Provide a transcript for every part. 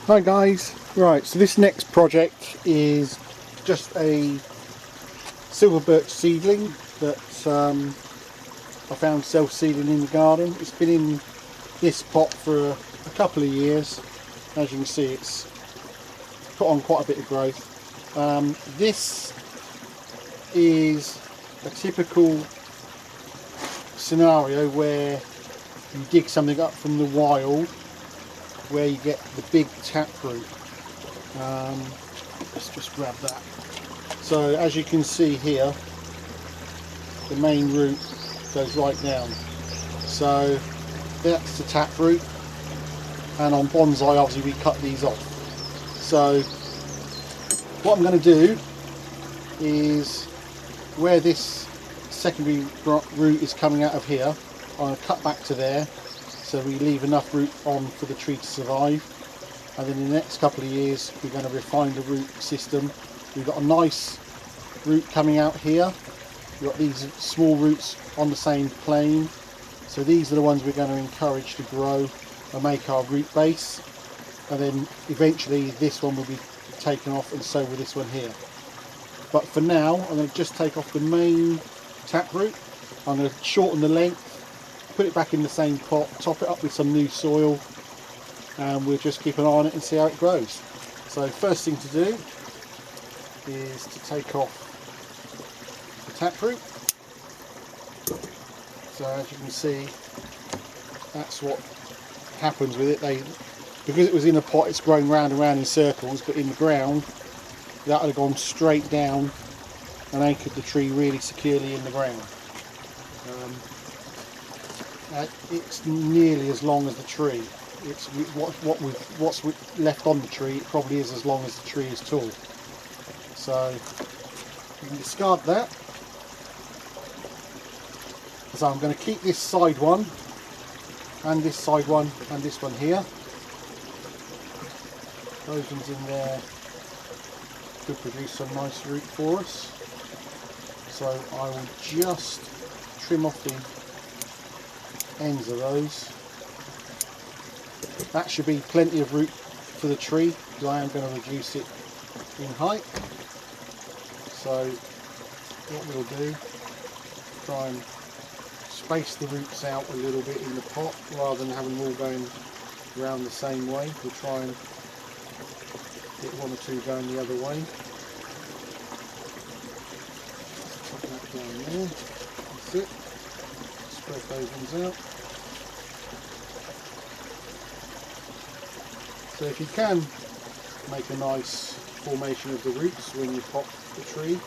Hi guys, right, so this next project is just a Siver Birch seedling that I found self-seeding in the garden. It's been in this pot for a couple of years. As you can see, it's put on quite a bit of growth. This is a typical scenario where you dig something up from the wild where you get the big taproot. Let's just grab that. So as you can see here, the main root goes right down. So that's the taproot, and on bonsai obviously we cut these off. So what I'm going to do is, where this secondary root is coming out of here, I'm going to cut back to there so we leave enough root on for the tree to survive. And then in the next couple of years we're going to refine the root system. We've got a nice root coming out here. We've got these small roots on the same plane. So these are the ones we're going to encourage to grow and make our root base. And then eventually this one will be taken off, and so will this one here. But for now I'm going to just take off the main taproot. I'm going to shorten the length, put it back in the same pot, top it up with some new soil, and we'll just keep an eye on it and see how it grows. So first thing to do is to take off the taproot. So as you can see, that's what happens with it. Because it was in a pot, it's growing round and round in circles, but in the ground that would have gone straight down and anchored the tree really securely in the ground. It's nearly as long as the tree. It's what's left on the tree. It probably is as long as the tree is tall. So you can discard that. So I'm going to keep this side one, and this side one, and this one here. Those ones in there could produce some nice root for us. So I will just trim off the ends of those. That should be plenty of root for the tree, because I am going to reduce it in height. So what we'll do, try and space the roots out a little bit in the pot rather than having them all going around the same way. We'll try and get one or two going the other way. Put that down there. That's it. Spread those ones out. So if you can make a nice formation of the roots when you pot the tree,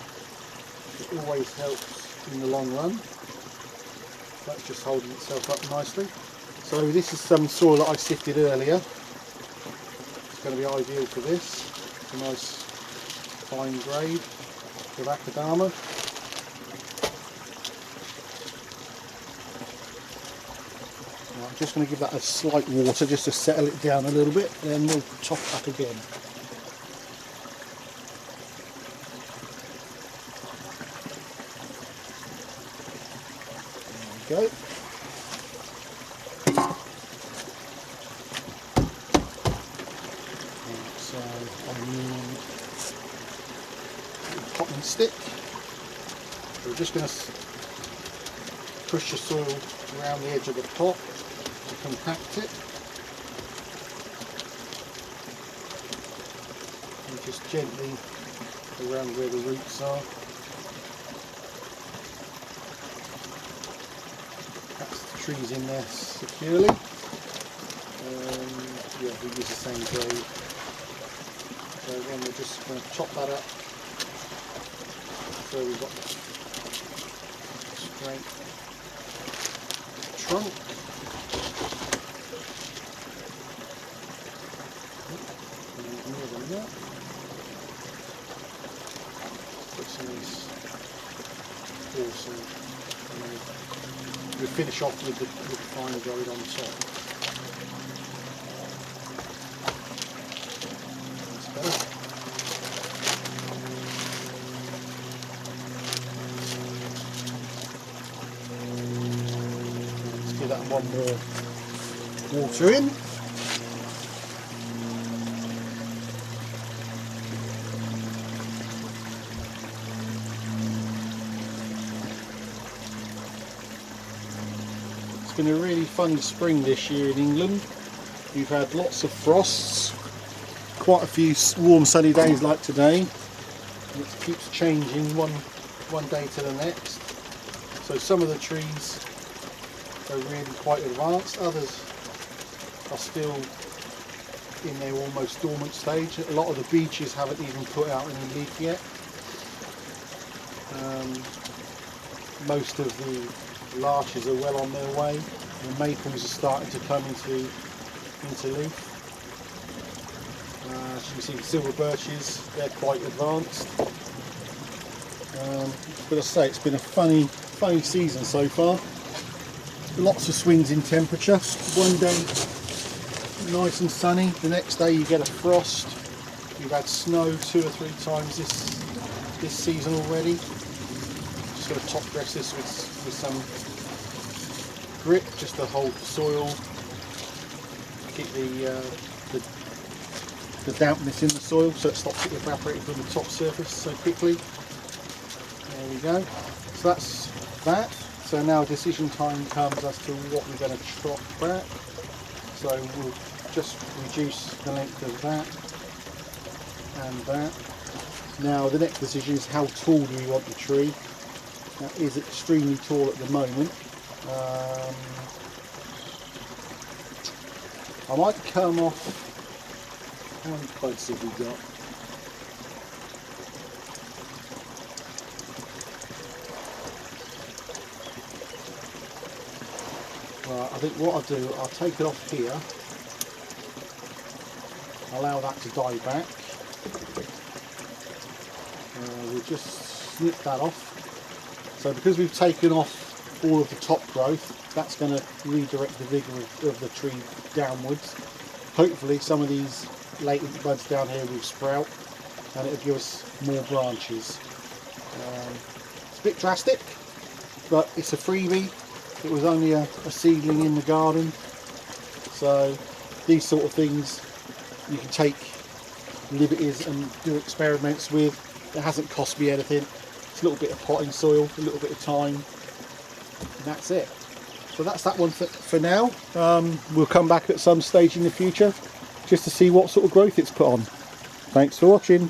it always helps in the long run. That's just holding itself up nicely. So this is some soil that I sifted earlier. It's going to be ideal for this. It's a nice fine grade of Akadama. I'm just going to give that a slight water just to settle it down a little bit, then we'll top it up again. There we go. So I need a cotton stick. We're just going to push the soil around the edge of the pot to compact it, and just gently around where the roots are. That's the trees in there securely. Yeah, we use the same grade. So again, we're just going to chop that up so we've got straight trunk. Put some of these awesome, and then we finish off with the finer grade on top. That's better. Let's give that one more water in. It's been a really funny spring this year in England. We've had lots of frosts, quite a few warm sunny days like today. It keeps changing one day to the next. So some of the trees are really quite advanced, others are still in their almost dormant stage. A lot of the beeches haven't even put out any leaf yet. Most of the larches are well on their way. The maples are starting to come into leaf. As you can see, the silver birches, they're quite advanced. But I say, it's been a funny season so far. Lots of swings in temperature. One day nice and sunny, the next day you get a frost. We've had snow 2 or 3 times this season already. Just going to top dress this with some grit just to hold the soil, keep the dampness in the soil so it stops it evaporating from the top surface so quickly. There we go. So that's that. So now decision time comes as to what we're going to chop back. So we'll just reduce the length of that and that. Now the next decision is how tall do we want the tree. That is extremely tall at the moment. I might come off. How many posts have we got? I think what I'll do, I'll take it off here, allow that to die back. We'll just snip that off. So because we've taken off all of the top growth, that's going to redirect the vigour of the tree downwards. Hopefully some of these latent buds down here will sprout and it'll give us more branches. It's a bit drastic, but it's a freebie. It was only a seedling in the garden, so these sort of things you can take liberties and do experiments with. It hasn't cost me anything. It's a little bit of potting soil, a little bit of time, and that's it. So that's that one for now. We'll come back at some stage in the future just to see what sort of growth it's put on. Thanks for watching.